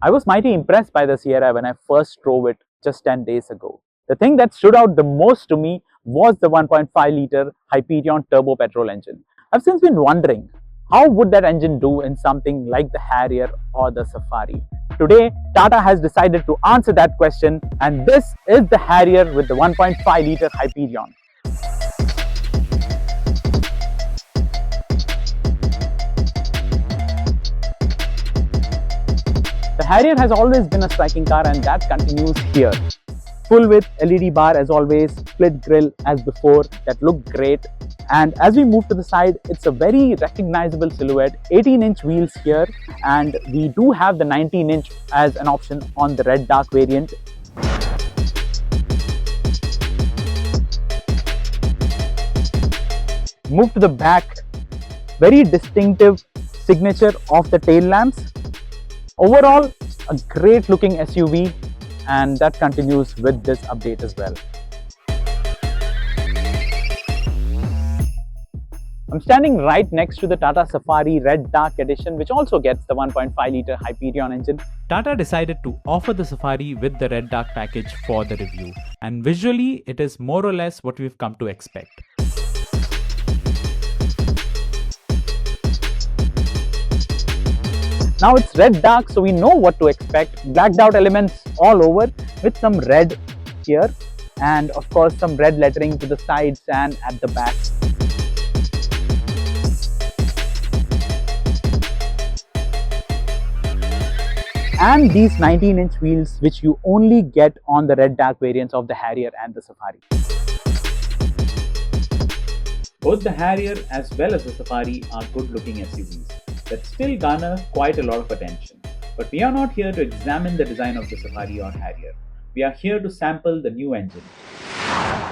I was mighty impressed by the Sierra when I first drove it just 10 days ago. The thing that stood out the most to me was the 1.5-litre Hyperion turbo-petrol engine. I've since been wondering, how would that engine do in something like the Harrier or the Safari? Today, Tata has decided to answer that question, and this is the Harrier with the 1.5-litre Hyperion. The Harrier has always been a striking car, and that continues here. Full width LED bar as always, split grille as before, that looked great. And as we move to the side, it's a very recognizable silhouette. 18-inch wheels here, and we do have the 19-inch as an option on the red dark variant. Move to the back, very distinctive signature of the tail lamps. Overall, a great looking SUV, and that continues with this update as well. I'm standing right next to the Tata Safari Red Dark Edition, which also gets the 1.5-litre Hyperion engine. Tata decided to offer the Safari with the Red Dark package for the review, and visually it is more or less what we've come to expect. Now it's red dark, so we know what to expect. Blacked out elements all over with some red here, and of course some red lettering to the sides and at the back. And these 19-inch wheels, which you only get on the red dark variants of the Harrier and the Safari. Both the Harrier as well as the Safari are good looking SUVs that still garner quite a lot of attention. But we are not here to examine the design of the Safari or Harrier. We are here to sample the new engine.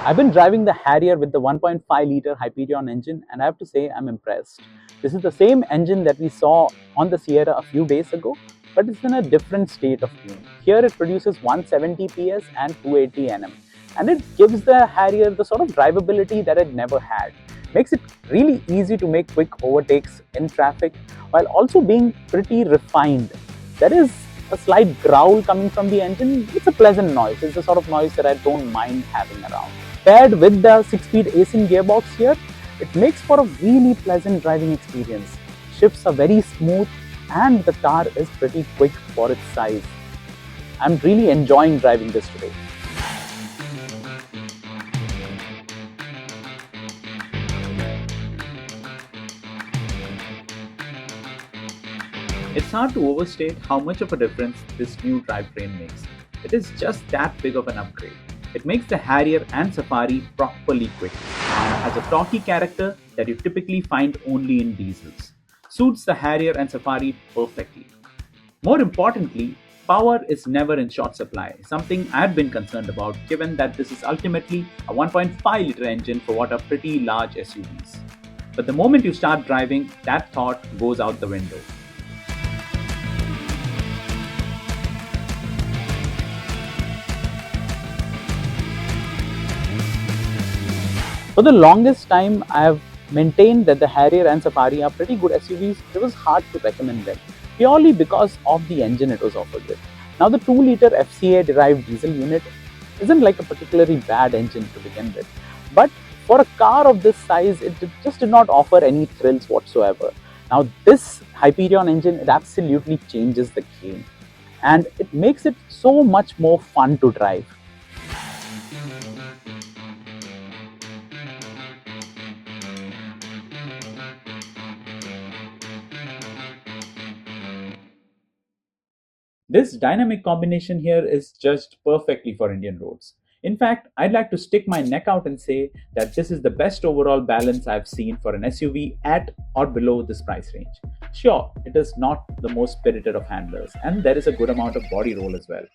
I've been driving the Harrier with the 1.5-litre Hyperion engine, and I have to say I'm impressed. This is the same engine that we saw on the Sierra a few days ago, but it's in a different state of tune. Here it produces 170 PS and 280 Nm, and it gives the Harrier the sort of drivability that it never had. Makes it really easy to make quick overtakes in traffic while also being pretty refined. There is a slight growl coming from the engine. It's a pleasant noise. It's the sort of noise that I don't mind having around. Paired with the 6-speed Aisin gearbox here, it makes for a really pleasant driving experience. Shifts are very smooth, and the car is pretty quick for its size. I'm really enjoying driving this today. It's hard to overstate how much of a difference this new drivetrain makes. It is just that big of an upgrade. It makes the Harrier and Safari properly quick and has a torquey character that you typically find only in diesels. Suits the Harrier and Safari perfectly. More importantly, power is never in short supply, something I've been concerned about given that this is ultimately a 1.5-litre engine for what are pretty large SUVs. But the moment you start driving, that thought goes out the window. For the longest time, I have maintained that the Harrier and Safari are pretty good SUVs. It was hard to recommend them, purely because of the engine it was offered with. Now the 2-litre FCA derived diesel unit isn't like a particularly bad engine to begin with. But for a car of this size, it just did not offer any thrills whatsoever. Now this Hyperion engine, it absolutely changes the game. And it makes it so much more fun to drive. This dynamic combination here is judged perfectly for Indian roads. In fact, I'd like to stick my neck out and say that this is the best overall balance I've seen for an SUV at or below this price range. Sure, it is not the most spirited of handlers, and there is a good amount of body roll as well.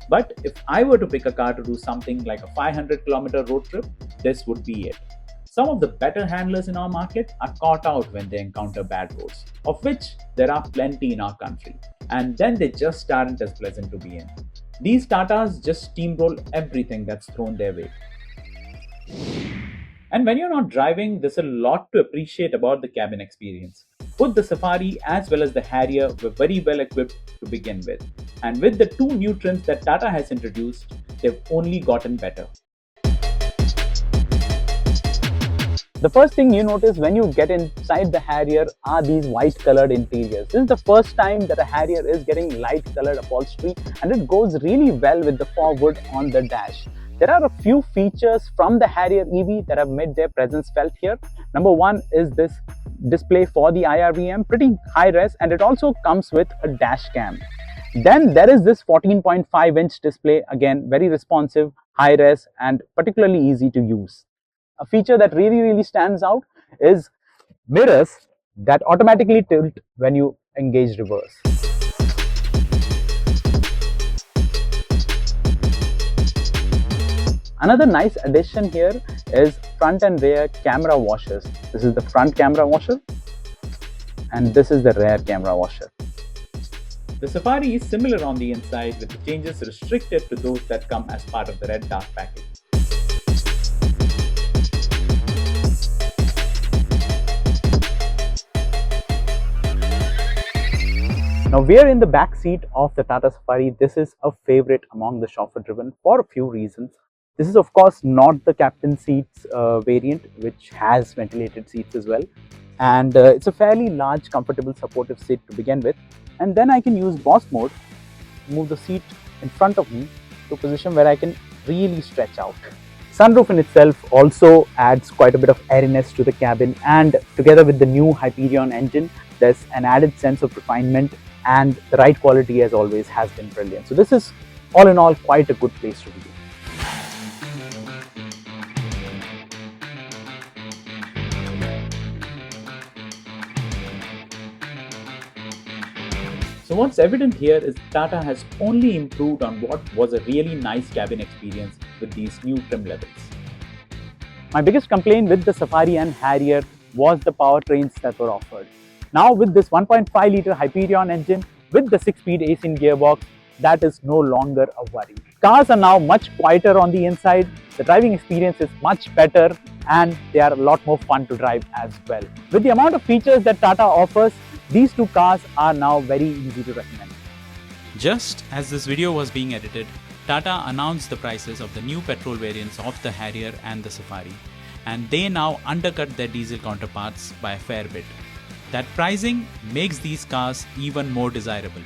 But if I were to pick a car to do something like a 500-kilometer road trip, this would be it. Some of the better handlers in our market are caught out when they encounter bad roads, of which there are plenty in our country, and then they just aren't as pleasant to be in. These Tatas just steamroll everything that's thrown their way. And when you're not driving, there's a lot to appreciate about the cabin experience. Both the Safari as well as the Harrier were very well equipped to begin with, and with the two new trims that Tata has introduced, they've only gotten better. The first thing you notice when you get inside the Harrier are these white colored interiors. This is the first time that a Harrier is getting light colored upholstery, and it goes really well with the forward on the dash. There are a few features from the Harrier EV that have made their presence felt here. Number one is this display for the IRVM, pretty high res, and it also comes with a dash cam. Then there is this 14.5-inch display, again very responsive, high res, and particularly easy to use. A feature that really stands out is mirrors that automatically tilt when you engage reverse. Another nice addition here is front and rear camera washers. This is the front camera washer and this is the rear camera washer. The Safari is similar on the inside, with the changes restricted to those that come as part of the Red Dark package. Now we are in the back seat of the Tata Safari. This is a favorite among the chauffeur driven for a few reasons. This is of course not the captain seats variant, which has ventilated seats as well. And it's a fairly large, comfortable, supportive seat to begin with. And then I can use boss mode, move the seat in front of me to a position where I can really stretch out. Sunroof in itself also adds quite a bit of airiness to the cabin, and together with the new Hyperion engine, there's an added sense of refinement, and the ride quality as always has been brilliant. So this is all in all quite a good place to be. So what's evident here is Tata has only improved on what was a really nice cabin experience with these new trim levels. My biggest complaint with the Safari and Harrier was the powertrains that were offered. Now with this 1.5-litre Hyperion engine with the 6-speed Aisin gearbox, that is no longer a worry. Cars are now much quieter on the inside, the driving experience is much better, and they are a lot more fun to drive as well. With the amount of features that Tata offers, these two cars are now very easy to recommend. Just as this video was being edited, Tata announced the prices of the new petrol variants of the Harrier and the Safari, and they now undercut their diesel counterparts by a fair bit. That pricing makes these cars even more desirable.